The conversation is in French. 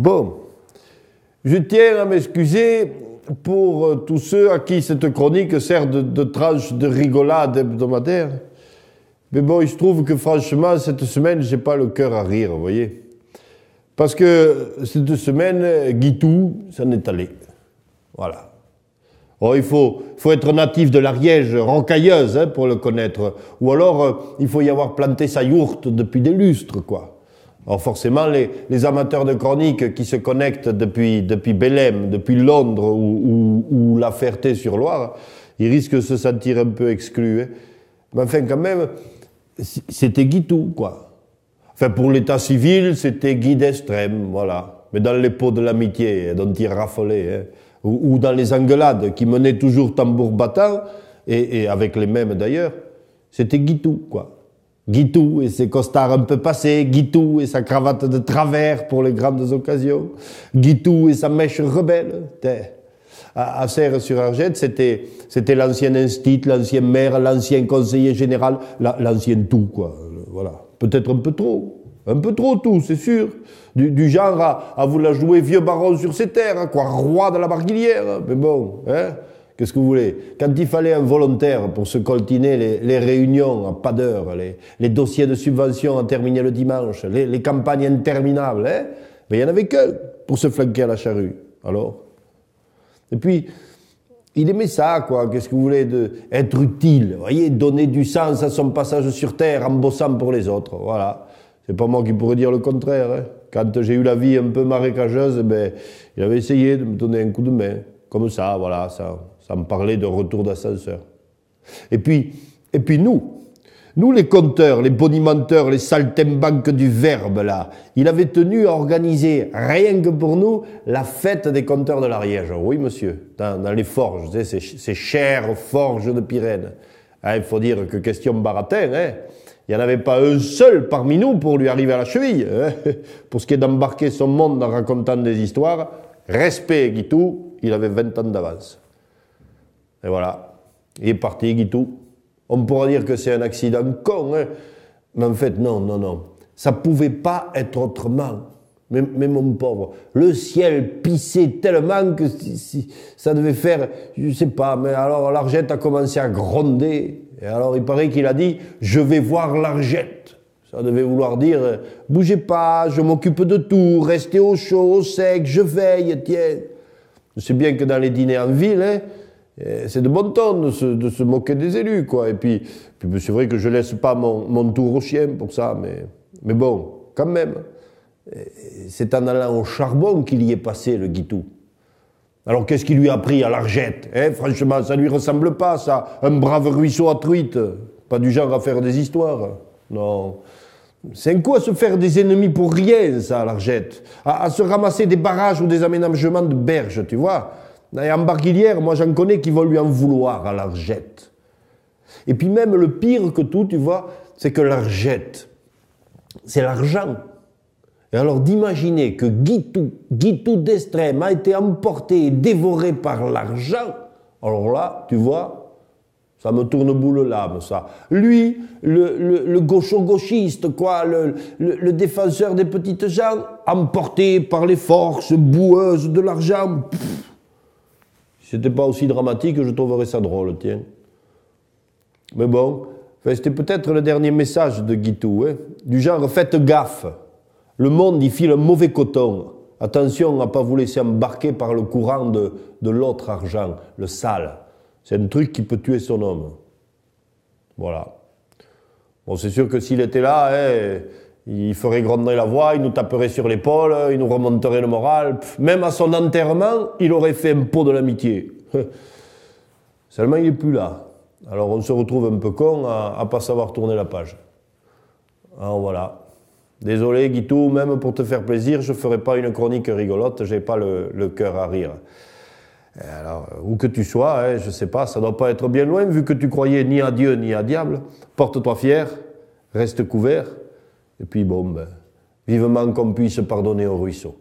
Bon, je tiens à m'excuser pour tous ceux à qui cette chronique sert de tranche de rigolade hebdomadaire. Mais bon, il se trouve que franchement, cette semaine, j'ai pas le cœur à rire, vous voyez. Parce que cette semaine, Guitou s'en est allé. Voilà. Oh, il faut être natif de l'Ariège rocailleuse pour le connaître. Ou alors, il faut y avoir planté sa yourte depuis des lustres, quoi. Alors forcément, les amateurs de chronique qui se connectent depuis Belém, depuis Londres ou la Ferté-sur-Loire, ils risquent de se sentir un peu exclus. Hein. Mais enfin, quand même, c'était Guitou, quoi. Enfin, pour l'état civil, c'était Guy d'Estrême, voilà. Mais dans les pots de l'amitié dont il raffolait, hein. Ou dans les engueulades qui menaient toujours tambour battant, et avec les mêmes d'ailleurs, c'était Guitou, quoi. Guitou et ses costards un peu passés, Guitou et sa cravate de travers pour les grandes occasions, Guitou et sa mèche rebelle. À Serres-sur-Argette, c'était l'ancien instit, l'ancien maire, l'ancien conseiller général, l'ancien tout, quoi. Voilà. Peut-être un peu trop tout, c'est sûr. Du genre à vouloir jouer vieux baron sur ses terres, quoi, roi de la Barguilière. Mais bon, hein. Qu'est-ce que vous voulez? Quand il fallait un volontaire pour se coltiner les réunions à pas d'heure, les dossiers de subvention à terminer le dimanche, les campagnes interminables, hein, mais il n'y en avait qu'un pour se flanquer à la charrue. Alors? Et puis, il aimait ça, quoi. Qu'est-ce que vous voulez? Être utile, vous voyez, donner du sens à son passage sur Terre en bossant pour les autres. Voilà. C'est pas moi qui pourrais dire le contraire. Hein. Quand j'ai eu la vie un peu marécageuse, ben, il avait essayé de me donner un coup de main. Comme ça, voilà, ça me parlait de retour d'ascenseur. Et puis nous les conteurs, les bonimenteurs, les saltimbanques du verbe, là, il avait tenu à organiser, rien que pour nous, la fête des conteurs de l'Ariège. Oui, monsieur, dans les forges, tu sais, ces chères forges de Pyrène. Hein, il faut dire que question baratin, hein, il n'y en avait pas un seul parmi nous pour lui arriver à la cheville. Hein. Pour ce qui est d'embarquer son monde en racontant des histoires, respect Guitou, il avait 20 ans d'avance. Et voilà, il est parti, Guitou. On pourra dire que c'est un accident con, hein. Mais en fait, non. Ça pouvait pas être autrement. Mais mon pauvre, le ciel pissait tellement que ça devait faire, je sais pas, mais alors l'Argette a commencé à gronder. Et alors il paraît qu'il a dit « Je vais voir l'Argette ». Ça devait vouloir dire « Bougez pas, je m'occupe de tout, restez au chaud, au sec, je veille, tiens ». Je sais bien que dans les dîners en ville, hein, c'est de bon ton de se moquer des élus, quoi. Et puis c'est vrai que je laisse pas mon tour au chien pour ça, mais bon, quand même. C'est en allant au charbon qu'il y est passé, le Guitou. Alors qu'est-ce qu'il lui a pris à l'Argette, hein? Franchement, ça lui ressemble pas, ça. Un brave ruisseau à truite. Pas du genre à faire des histoires. Non. C'est un coup à se faire des ennemis pour rien, ça, à l'Argette. À se ramasser des barrages ou des aménagements de berges, tu vois. Et en Barguilière, moi j'en connais qui vont lui en vouloir à l'Argette. Et puis même le pire que tout, tu vois, c'est que l'Argette, c'est l'argent. Et alors d'imaginer que Guitou d'Estrême a été emporté et dévoré par l'argent, alors là, tu vois, ça me tourne boule l'âme, ça. Lui, le gaucho-gauchiste, quoi, le défenseur des petites gens, emporté par les forces boueuses de l'argent. Si c'était pas aussi dramatique, je trouverais ça drôle, tiens. Mais bon, c'était peut-être le dernier message de Guitou, hein, du genre, faites gaffe. Le monde, il file un mauvais coton. Attention à ne pas vous laisser embarquer par le courant de l'autre argent, le sale. C'est un truc qui peut tuer son homme. Voilà. Bon, c'est sûr que s'il était là, hein, il ferait gronder la voix, il nous taperait sur l'épaule, il nous remonterait le moral. Même à son enterrement, il aurait fait un pot de l'amitié. Seulement, il n'est plus là. Alors, on se retrouve un peu con à pas savoir tourner la page. Alors, voilà. Désolé Guitou, même pour te faire plaisir, je ne ferai pas une chronique rigolote, je n'ai pas le cœur à rire. Alors, où que tu sois, hein, je ne sais pas, ça ne doit pas être bien loin, vu que tu croyais ni à Dieu ni à diable. Porte-toi fier, reste couvert, et puis bon, vivement qu'on puisse pardonner au ruisseau.